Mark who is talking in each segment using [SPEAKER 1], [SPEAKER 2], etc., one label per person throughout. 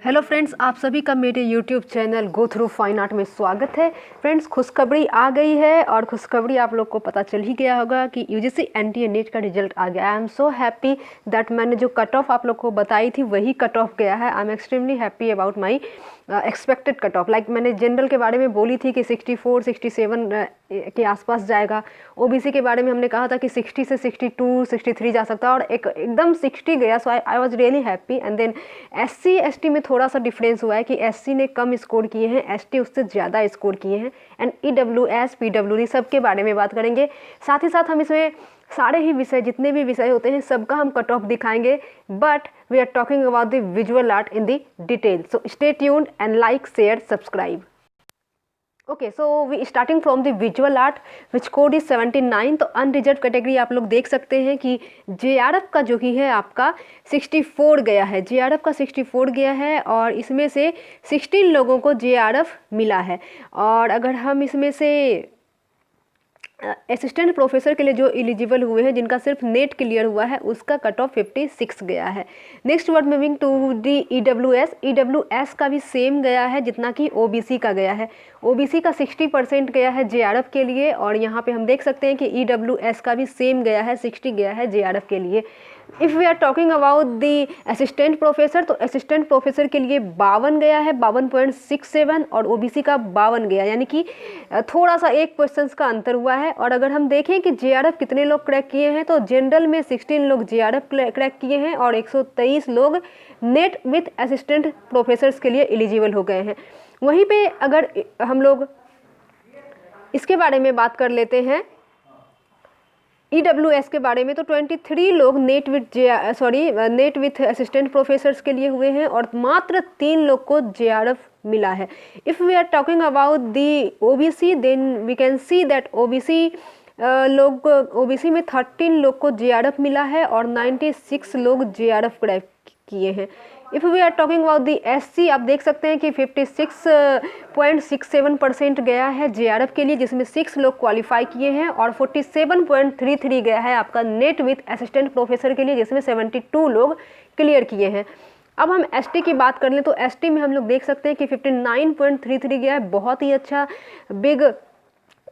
[SPEAKER 1] Hello friends, आप सभी का मेरे YouTube channel go through fine art में स्वागत है। फ्रेंड्स, खुशखबरी आ गई है और खुशखबरी आप लोग को पता चल ही गया होगा कि यूजीसी एनटीए नीट का रिजल्ट आ गया। I am so happy that मैंने जो कट ऑफ आप लोग को बताई थी वही कट ऑफ गया है। I am extremely happy about my expected cut off. Like मैंने जनरल के बारे में बोली थी कि 64 67 के आसपास जाएगा। ओबीसी के बारे में हमने कहा था कि 60 से 62 63 जा सकता है और एकदम 60 गया। So I was really happy. And then SC ST में थोड़ा सा डिफरेंस हुआ है कि एससी ने कम स्कोर किए हैं, एसटी उससे ज़्यादा स्कोर किए हैं। एंड ईडब्ल्यूएस पीडब्ल्यूडी सब के बारे में बात करेंगे। साथ ही साथ हम इसमें सारे ही विषय, जितने भी विषय होते हैं सबका हम कट ऑफ दिखाएंगे। But we are talking about the visual art in the detail. So stay tuned and like share subscribe. Okay, so we starting from the visual art which code is 79। तो unreserved category आप लोग देख सकते हैं कि JRF का जो कि है आपका 64 गया है। जेआरएफ का 64 गया है और इसमें से 16 लोगों को जेआरएफ मिला है। और अगर हम इसमें से असिस्टेंट प्रोफेसर के लिए जो एलिजिबल हुए हैं, जिनका सिर्फ नेट क्लियर हुआ है, उसका कट ऑफ 56 गया है। Next word moving to the EWS. EWS का भी सेम गया है जितना कि ओबीसी का गया है। ओबीसी का 60% गया है जेआरएफ के लिए और यहाँ पे हम देख सकते हैं कि ईडब्ल्यूएस का भी सेम गया है, 60 गया है जेआरएफ के लिए। If we are talking about the assistant professor, तो असिस्टेंट प्रोफेसर के लिए 52 गया है, 52.67, और ओबीसी का 52 गया, यानी कि थोड़ा सा एक क्वेश्चंस का अंतर हुआ है। और अगर हम देखें कि जेआरएफ कितने लोग क्रैक किए हैं, तो जनरल में 16 लोग जेआरएफ क्रैक किए हैं और 123 लोग नेट विथ असिस्टेंट प्रोफेसर्स के लिए एलिजिबल हो गए हैं। वहीं पे अगर हम लोग इसके बारे में बात कर लेते हैं ईडब्ल्यूएस के बारे में, तो 23 लोग नेट विथ असिस्टेंट प्रोफेसर्स के लिए हुए हैं और मात्र 3 लोग को जेआरएफ मिला है। If we are talking about the OBC, then we can see that OBC में 13 लोग को जेआरएफ मिला है और 96 लोग जेआरएफ क्रैक किए हैं। If we are talking about the SC, आप देख सकते हैं कि 56.67% गया है जेआरएफ के लिए, जिसमें 6 लोग क्वालिफाई किए हैं और 47.33 गया है आपका नेट विथ असिस्टेंट प्रोफेसर के लिए, जिसमें 72 लोग क्लियर किए हैं। अब हम एसटी की बात कर लें तो एसटी में हम लोग देख सकते हैं कि 59.33 गया है। बहुत ही अच्छा, big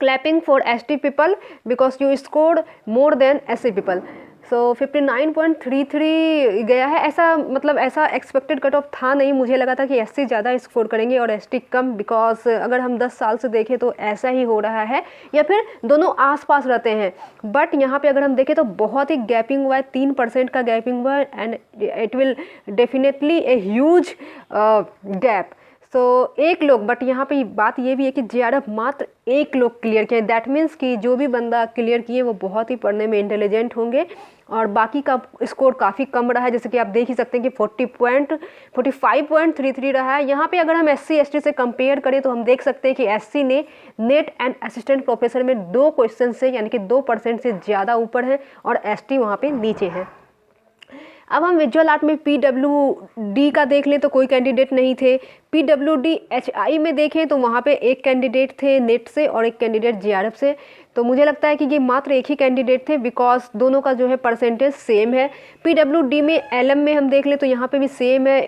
[SPEAKER 1] clapping for ST people because you scored more than SC people. So 59.33 गया है। ऐसा एक्सपेक्टेड कट ऑफ था नहीं। मुझे लगा था कि एससी ज़्यादा स्कोर करेंगे और एसटी कम, बिकॉज अगर हम 10 साल से देखें तो ऐसा ही हो रहा है या फिर दोनों आसपास रहते हैं। बट यहाँ पे अगर हम देखें तो बहुत ही गैपिंग हुआ है, 3% का गैपिंग हुआ है and it will definitely a huge gap. So एक लोग, बट यहाँ पे बात ये भी है कि जेआरएफ मात्र 1 लोग क्लियर किए। दैट मीन्स कि जो भी बंदा क्लियर किए वो बहुत ही पढ़ने में इंटेलिजेंट होंगे और बाकी का स्कोर काफ़ी कम रहा है। जैसे कि आप देख ही सकते हैं कि 45.33 रहा है। यहाँ पे अगर हम एससी एसटी से कंपेयर करें तो हम देख सकते हैं कि एससी ने नेट एंड असिस्टेंट प्रोफेसर में 2 क्वेश्चन से, यानी कि 2% से ज़्यादा ऊपर है और एसटी वहाँ पे नीचे है। अब हम विजुअल आर्ट में पीडब्ल्यूडी का देख लें तो कोई कैंडिडेट नहीं थे। पीडब्ल्यूडी एचआई में देखें तो वहाँ पे 1 कैंडिडेट थे नेट से और 1 कैंडिडेट जेआरएफ से। तो मुझे लगता है कि ये मात्र 1 ही कैंडिडेट थे बिकॉज दोनों का जो है परसेंटेज सेम है। पीडब्ल्यूडी में एलएम में हम देख लें तो यहाँ पे भी सेम है।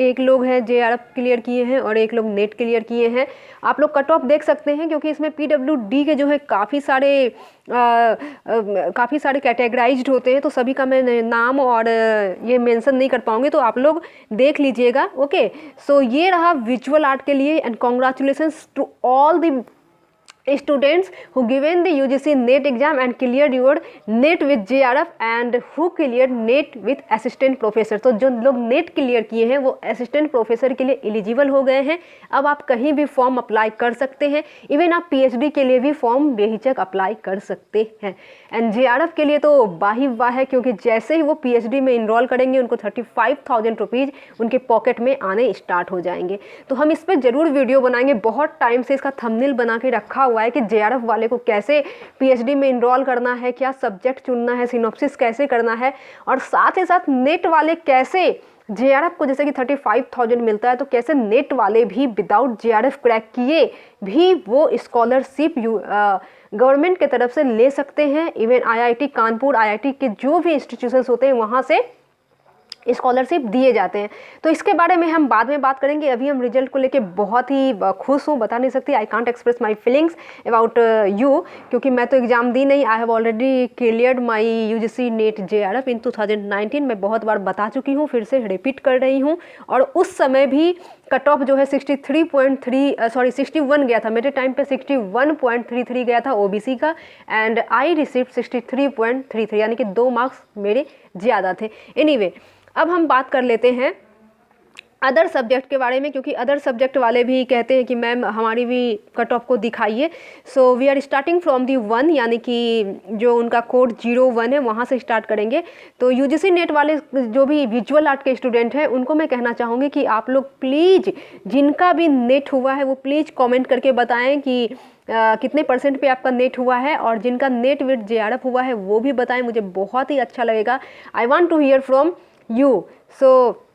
[SPEAKER 1] 1 लोग हैं जेआरएफ क्लियर किए हैं और 1 लोग नेट क्लियर किए हैं। आप लोग कट ऑफ देख सकते हैं क्योंकि इसमें पीडब्ल्यूडी के जो है काफ़ी सारे कैटेगराइज्ड होते हैं, तो सभी का मैं नाम और ये मेंशन नहीं कर पाऊंगी, तो आप लोग देख लीजिएगा। ओके, सो ये रहा विजुअल आर्ट के लिए and congratulations to all the students who given the UGC NET exam and cleared your NET with JRF and who cleared NET with assistant professor। तो जो लोग नेट क्लियर किए हैं वो असिस्टेंट प्रोफेसर के लिए एलिजिबल हो गए हैं। अब आप कहीं भी फॉर्म अप्लाई कर सकते हैं। इवन आप पीएचडी के लिए भी फॉर्म बेहिचक अप्लाई कर सकते हैं। एंड जेआरएफ के लिए तो वाही वाह है, क्योंकि जैसे ही वो पीएचडी में इनरोल करेंगे उनको 35,000 रुपीज़ उनके पॉकेट में आने स्टार्ट हो जाएंगे। तो हम इस पर ज़रूर वीडियो बनाएंगे। बहुत टाइम से इसका थंबनेल बना के रखा हुआ है कि जेआरएफ वाले को कैसे पीएचडी में इनरोल करना है, क्या सब्जेक्ट चुनना है, सिनॉप्सिस कैसे करना है, और साथ ही साथ नेट वाले कैसे जेआरएफ को, जैसे कि 35,000 मिलता है, तो कैसे नेट वाले भी विदाउट जेआरएफ क्रैक किए भी वो स्कॉलरशिप गवर्नमेंट के तरफ से ले सकते हैं। इवन आईआईटी कानपुर, आईआईटी के जो भी इंस्टीट्यूशंस होते हैं वहाँ से स्कॉलरशिप दिए जाते हैं। तो इसके बारे में हम बाद में बात करेंगे। अभी हम रिजल्ट को लेके बहुत ही खुश हूँ, बता नहीं सकती। I can't express my feelings about you, क्योंकि मैं तो एग्ज़ाम दी नहीं। I have already cleared my UGC net JRF इन 2019। मैं बहुत बार बता चुकी हूँ, फिर से रिपीट कर रही हूँ। और उस समय भी कट ऑफ जो है 61 गया था, मेरे टाइम पे 61.33 गया था OBC का, एंड आई रिसीव 63.33, यानी कि 2 मार्क्स मेरे ज़्यादा थे। एनीवे, अब हम बात कर लेते हैं अदर सब्जेक्ट के बारे में, क्योंकि अदर सब्जेक्ट वाले भी कहते हैं कि मैम हमारी भी कट ऑफ को दिखाइए। So we are starting from the 1, यानी कि जो उनका कोड 01 है वहाँ से स्टार्ट करेंगे। तो यूजीसी नेट वाले जो भी विजुअल आर्ट के स्टूडेंट हैं उनको मैं कहना चाहूँगी कि आप लोग प्लीज़, जिनका भी नेट हुआ है वो प्लीज़ कॉमेंट करके बताएँ कि कितने % पे आपका नेट हुआ है, और जिनका नेट विद JRF हुआ है वो भी बताएं, मुझे बहुत ही अच्छा लगेगा। I want to hear from you, so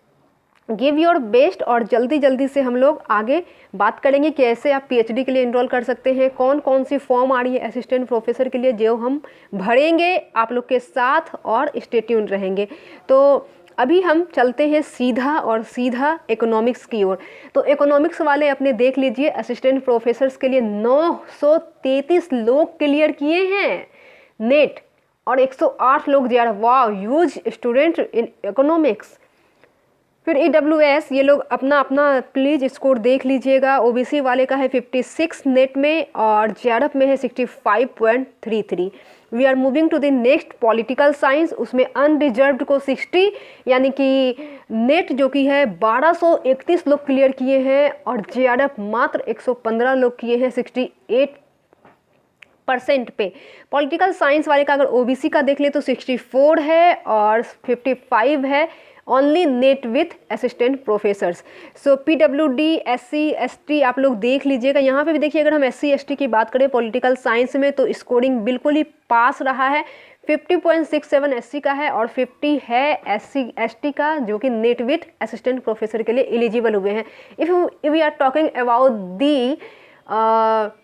[SPEAKER 1] give your best. और जल्दी जल्दी से हम लोग आगे बात करेंगे कैसे आप PhD के लिए इनरोल कर सकते हैं, कौन कौन सी फॉर्म आ रही है असिस्टेंट प्रोफेसर के लिए जो हम भरेंगे आप लोग के साथ, और स्टे ट्यून्ड रहेंगे। तो अभी हम चलते हैं सीधा इकोनॉमिक्स की ओर। तो इकोनॉमिक्स वाले अपने देख लीजिए, असिस्टेंट प्रोफेसर्स के लिए 933 लोग क्लियर किए हैं नेट, और 108 लोग JRF। वाह, ह्यूज स्टूडेंट इन इकोनॉमिक्स। फिर EWS, ये लोग अपना अपना प्लीज़ स्कोर देख लीजिएगा। OBC वाले का है 56 नेट में, और JRF में है 65.33। We are moving to the next political science, उसमें अनरिजर्व्ड को 60, यानी कि नेट जो कि है 1231 लोग क्लियर किए हैं, और JRF मात्र 115 लोग किए हैं 68% पे। पॉलिटिकल साइंस वाले का अगर OBC का देख ले तो 64 है, और 55 है only net with assistant professors. So PWD SC ST आप लोग देख लीजिएगा। यहाँ पे भी देखिए, अगर हम SC ST की बात करें पॉलिटिकल साइंस में, तो स्कोरिंग बिल्कुल ही पास रहा है। 50.67 SC का है, और 50 है SC ST का, जो कि नेट विथ असिस्टेंट प्रोफेसर के लिए एलिजिबल हुए हैं। If we are talking about the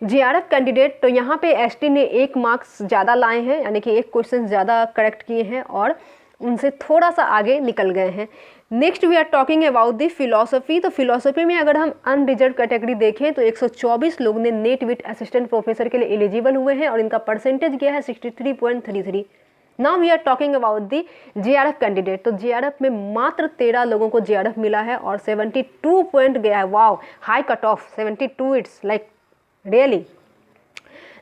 [SPEAKER 1] JRF candidate, तो यहाँ पे ST ने 1 मार्क्स ज़्यादा लाए हैं, यानी कि 1 क्वेश्चन ज़्यादा करेक्ट किए हैं और उनसे थोड़ा सा आगे निकल गए हैं। Next we are talking about the philosophy. तो फिलोसफी में अगर हम अनरिजर्व कैटेगरी देखें तो 124 लोग ने नेट विथ असिस्टेंट प्रोफेसर के लिए एलिजिबल हुए हैं, और इनका परसेंटेज क्या है 63.33। Now we are talking about the JRF candidate. तो JRF में मात्र 13 लोगों को JRF मिला है, और 72 पॉइंट गया है। Wow, high cut off 72, it's like really.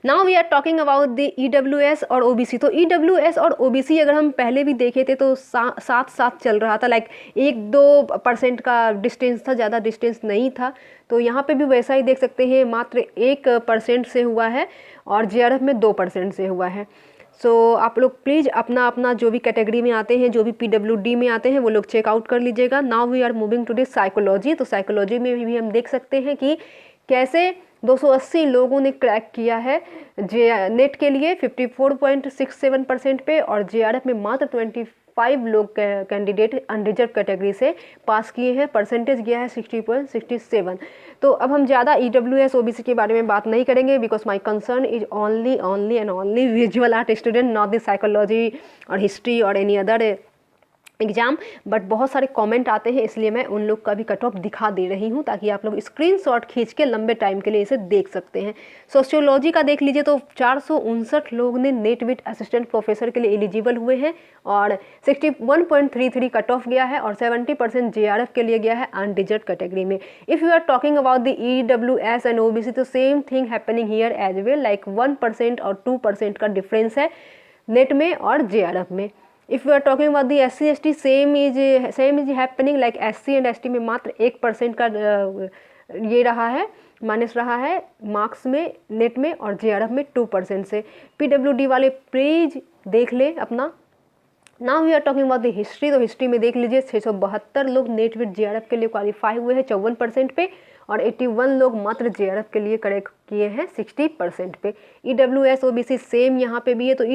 [SPEAKER 1] Now we are talking about the EWS और OBC। तो EWS और OBC अगर हम पहले भी देखे थे तो साथ साथ चल रहा था, लाइक 1-2% का डिस्टेंस था, ज़्यादा डिस्टेंस नहीं था। तो यहाँ पे भी वैसा ही देख सकते हैं, मात्र 1% से हुआ है, और JRF में 2% से हुआ है। सो आप लोग प्लीज़ अपना अपना जो भी कैटेगरी में आते हैं, जो भी PWD में आते हैं, वो लोग चेकआउट कर लीजिएगा। Now we are moving to the psychology. तो साइकोलॉजी में भी हम देख सकते हैं कि कैसे 280 लोगों ने क्रैक किया है नेट के लिए 54.67% पे, और JRF में मात्र 25 लोग कैंडिडेट अनरिजर्व कैटेगरी से पास किए हैं। परसेंटेज गया है 60.67। तो अब हम ज़्यादा EWS OBC के बारे में बात नहीं करेंगे, because my concern is only and only visual art student, not the psychology और हिस्ट्री और एनी अदर एग्जाम। बट बहुत सारे कमेंट आते हैं, इसलिए मैं उन लोग का भी कट ऑफ दिखा दे रही हूँ, ताकि आप लोग स्क्रीनशॉट खींच के लंबे टाइम के लिए इसे देख सकते हैं। सोशियोलॉजी का देख लीजिए, तो 459 लोग ने नेट विथ असिस्टेंट प्रोफेसर के लिए एलिजिबल हुए हैं, और 61.33 कट ऑफ गया है, और 70% JRF के लिए गया है अनरिजर्व कैटेगरी में। If you are talking about the EWS and OBC, तो same thing happening here as well, like 1% और 2% का डिफरेंस है नेट में और JRF में। If you are talking about the SC ST, same is happening, like SC and ST में मात्र 1% का ये रहा है, माइनस रहा है मार्क्स में नेट में, और JRF में 2% से। PWD वाले प्लीज देख ले अपना। Now we are talking about the history. तो हिस्ट्री में देख लीजिए 672 लोग नेट विथ JRF के लिए क्वालिफाई हुए हैं 54% पे, और 81 लोग मात्र JRF के लिए करेक्ट किए हैं 60% पे। EWS OBC सेम यहाँ पे भी है। तो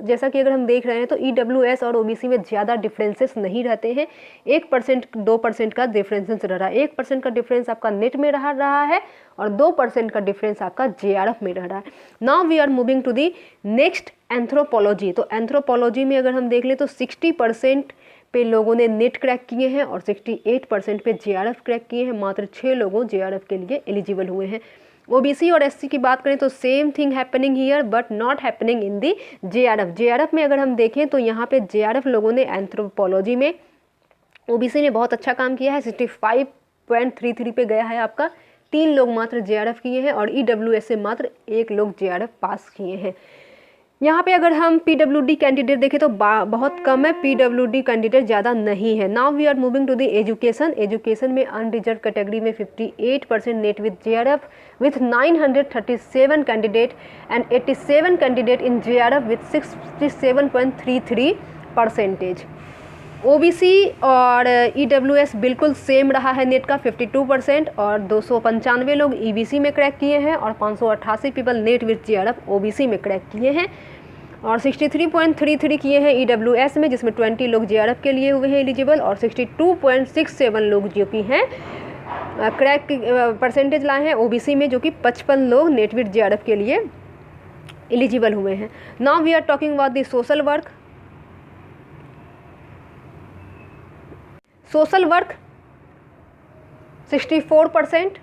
[SPEAKER 1] जैसा कि अगर हम देख रहे हैं तो EWS और OBC में ज़्यादा डिफरेंसेस नहीं रहते हैं, 1% 2% का डिफरेंसेस रह रहा है। 1% का डिफरेंस आपका नेट में रहा है, और 2% का डिफरेंस आपका JRF में रह रहा है। Now we are moving to the next anthropology. तो एंथ्रोपोलॉजी में अगर हम देख लें तो 60% पे लोगों ने नेट क्रैक किए हैं और 68% पे जेआरएफ क्रैक किए हैं। मात्र 6 लोगों जेआरएफ के लिए एलिजिबल हुए हैं। ओबीसी और एससी की बात करें तो same thing happening here but not happening in the JRF. JRF में अगर हम देखें तो यहाँ पे जेआरएफ लोगों ने एंथ्रोपोलॉजी में, ओबीसी ने बहुत अच्छा काम किया है, 65.33 पे गया है आपका। 3 लोग मात्र जेआरएफ किए हैं और ईडब्ल्यूएस से मात्र 1 लोग जेआरएफ पास किए हैं। यहाँ पे अगर हम पीडब्ल्यूडी कैंडिडेट देखें तो बहुत कम है, पीडब्ल्यूडी कैंडिडेट ज़्यादा नहीं है। Now we are moving to the education. Education में अनरिजर्व कैटेगरी में 58% NET with JRF with 937 candidate and 87 candidate in JRF with 67.33%। OBC और ईडब्ल्यूएस बिल्कुल सेम रहा है नेट का 52% और 295 लोग ईबीसी में क्रैक किए हैं और 588 people net with JRF OBC में क्रैक किए हैं और 63.33 किए हैं ईडब्ल्यूएस में, जिसमें 20 लोग जेआरएफ के लिए हुए हैं एलिजिबल और 62.67 लोग जो कि हैं क्रैक परसेंटेज लाए हैं ओबीसी में, जो कि 55 लोग नेट विथ जेआरएफ के लिए एलिजिबल हुए हैं। Now we are talking about the social work. Social work 64%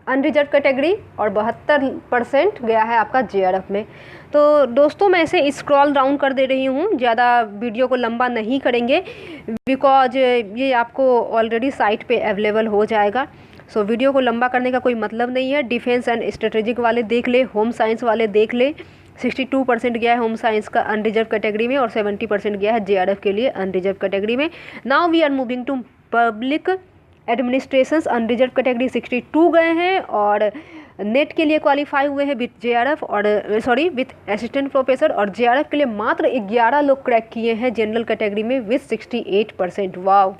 [SPEAKER 1] unreserved category और 72% गया है आपका जेआरएफ में। तो दोस्तों मैं इसे स्क्रॉल डाउन कर दे रही हूँ, ज़्यादा वीडियो को लंबा नहीं करेंगे बिकॉज ये आपको ऑलरेडी साइट पे अवेलेबल हो जाएगा। सो वीडियो को लंबा करने का कोई मतलब नहीं है। डिफेंस एंड स्ट्रेटेजिक वाले देख ले, होम साइंस वाले देख ले। 62% गया है होम साइंस का अनरिजर्व कैटेगरी में और 70% गया है जेआरएफ के लिए अनरिजर्व कैटेगरी में। Now we are moving to public administrations. Unreserved category 62 गए हैं और नेट के लिए क्वालिफाई हुए हैं विथ जेआरएफ और विथ असिस्टेंट प्रोफेसर, और जेआरएफ के लिए मात्र 11 लोग क्रैक किए हैं जनरल कैटेगरी में with 68%। Wow.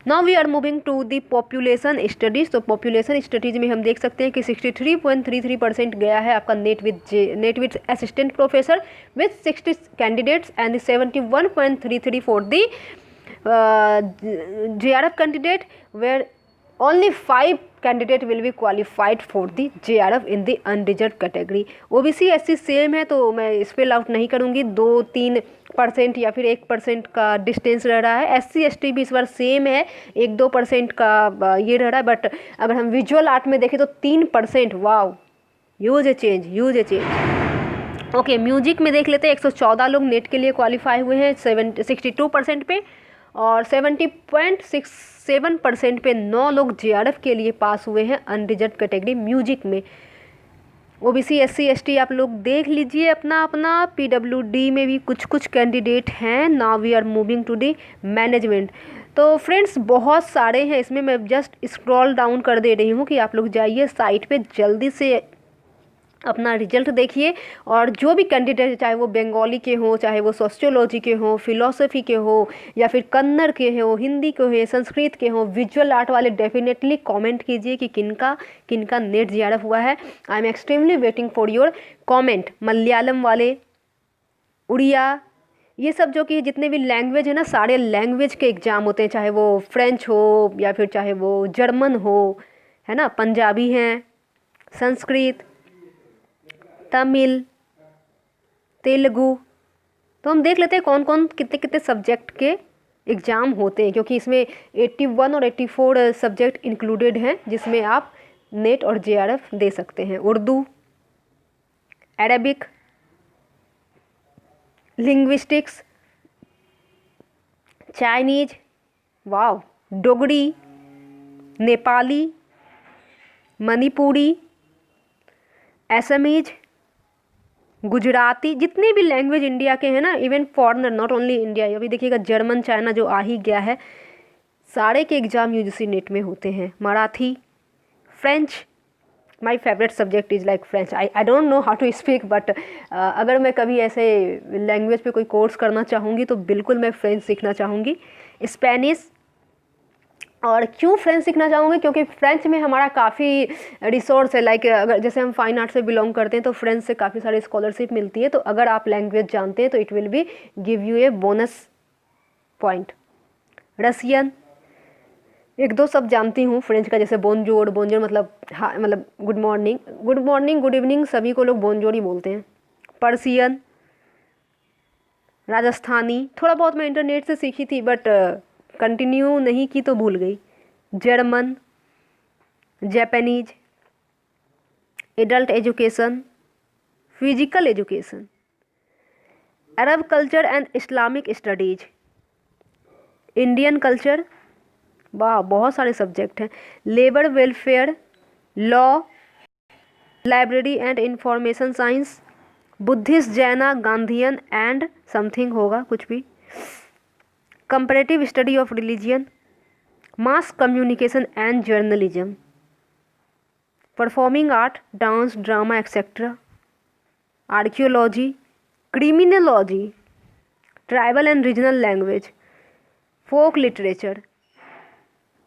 [SPEAKER 1] Now we are moving to the population studies. तो पॉपुलेशन स्टडीज़ में हम देख सकते हैं कि 63.33% गया है आपका net with assistant professor with 60 candidates and 71.33 for the JRF candidate, where only 5 candidate will be qualified for the JRF in the unreserved category। OBC SC same है तो मैं स्पेल आउट नहीं करूँगी, 2-3% या फिर 1% का डिस्टेंस रह रहा है। SC ST भी इस बार सेम है, 1-2% का ये रह रहा है, बट अगर हम विजुअल आर्ट में देखें तो 3%। Wow, use a change. Okay, music में देख लेते हैं। 114 लोग नेट के लिए क्वालिफाई हुए हैं 62% पे और 70.67% पे 9 लोग जेआरएफ के लिए पास हुए हैं अनरिजर्व कैटेगरी म्यूजिक में। ओबीसी SC ST आप लोग देख लीजिए अपना। पीडब्ल्यूडी में भी कुछ कैंडिडेट हैं। Now we are moving to the management. तो फ्रेंड्स बहुत सारे हैं इसमें, मैं जस्ट स्क्रॉल डाउन कर दे रही हूँ कि आप लोग जाइए साइट पे जल्दी से अपना रिजल्ट देखिए। और जो भी कैंडिडेट, चाहे वो बंगाली के हो, चाहे वो सोशियोलॉजी के हो, फिलॉसफी के हो, या फिर कन्नड़ के हो, हिंदी के हो, संस्कृत के हो, विजुअल आर्ट वाले, डेफिनेटली कमेंट कीजिए कि किनका नेट जेआरएफ हुआ है। I am extremely waiting for your comment. Malayalam वाले, उड़िया, ये सब जो कि जितने भी लैंग्वेज है ना, सारे लैंग्वेज के एग्ज़ाम होते हैं, चाहे वो फ्रेंच हो या फिर चाहे वो जर्मन हो, है ना, पंजाबी हैं, संस्कृत, तमिल, तेलुगु। तो हम देख लेते हैं कौन कौन कितने सब्जेक्ट के एग्ज़ाम होते हैं, क्योंकि इसमें 81 और 84 सब्जेक्ट इंक्लूडेड हैं जिसमें आप नेट और जेआरएफ दे सकते हैं। उर्दू, अरबिक, लिंग्विस्टिक्स, चाइनीज, वाव, डोगरी, नेपाली, मणिपुरी, असमीज, गुजराती, जितने भी लैंग्वेज इंडिया के हैं ना, even foreigner, not only India. अभी देखिएगा जर्मन, चाइना जो आ ही गया है, सारे के एग्ज़ाम यूजीसी नेट में होते हैं। Marathi, French, my favourite subject is like French. I don't know how to speak, but अगर मैं कभी ऐसे लैंग्वेज पे कोई कोर्स करना चाहूँगी तो बिल्कुल मैं फ्रेंच सीखना चाहूँगी। स्पेनिश, और क्यों फ्रेंच सीखना चाहूँगी, क्योंकि फ्रेंच में हमारा काफ़ी रिसोर्स है। लाइक अगर जैसे हम फाइन आर्ट से बिलोंग करते हैं तो फ्रेंच से काफ़ी सारी स्कॉलरशिप मिलती है। तो अगर आप लैंग्वेज जानते हैं तो it will be give U a bonus point. Russian, 1-2 शब्द जानती हूँ फ्रेंच का, जैसे बोनजोर मतलब हाँ, मतलब गुड मॉर्निंग, गुड इवनिंग, सभी को लोग बोनजोर ही बोलते हैं। पर्सियन, राजस्थानी, थोड़ा बहुत मैं इंटरनेट से सीखी थी बट कंटिन्यू नहीं की तो भूल गई। German, Japanese, adult education, physical education, Arab culture and Islamic studies, Indian culture, वाह बहुत सारे सब्जेक्ट हैं। Labour welfare, law, library and information science, Buddhist, Jaina, Gandhian and something होगा कुछ भी, comparative study of religion, mass communication and journalism, performing art, dance, drama etcetera, archaeology, criminology, tribal and regional language, folk literature,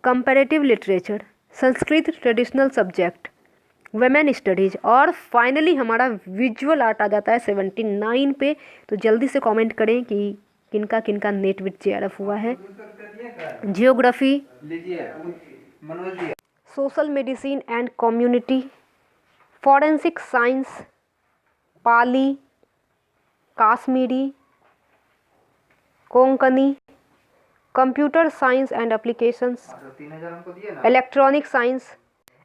[SPEAKER 1] comparative literature, Sanskrit traditional subject, women studies और finally हमारा visual art आ जाता है 79 पे। तो जल्दी से कमेंट करें कि किनका किनका नेट विथ जेआरएफ हुआ है। Geography, social medicine and community, forensic science, Pali, Kashmiri, Konkani, computer science and applications, electronic science,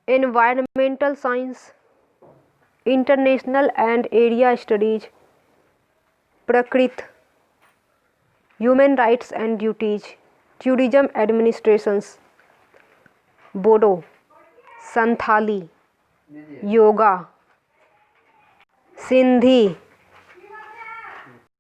[SPEAKER 1] environmental science, international and area studies, Prakrit, human rights and duties, tourism administrations, Bodo, Santali, yoga, Sindhi,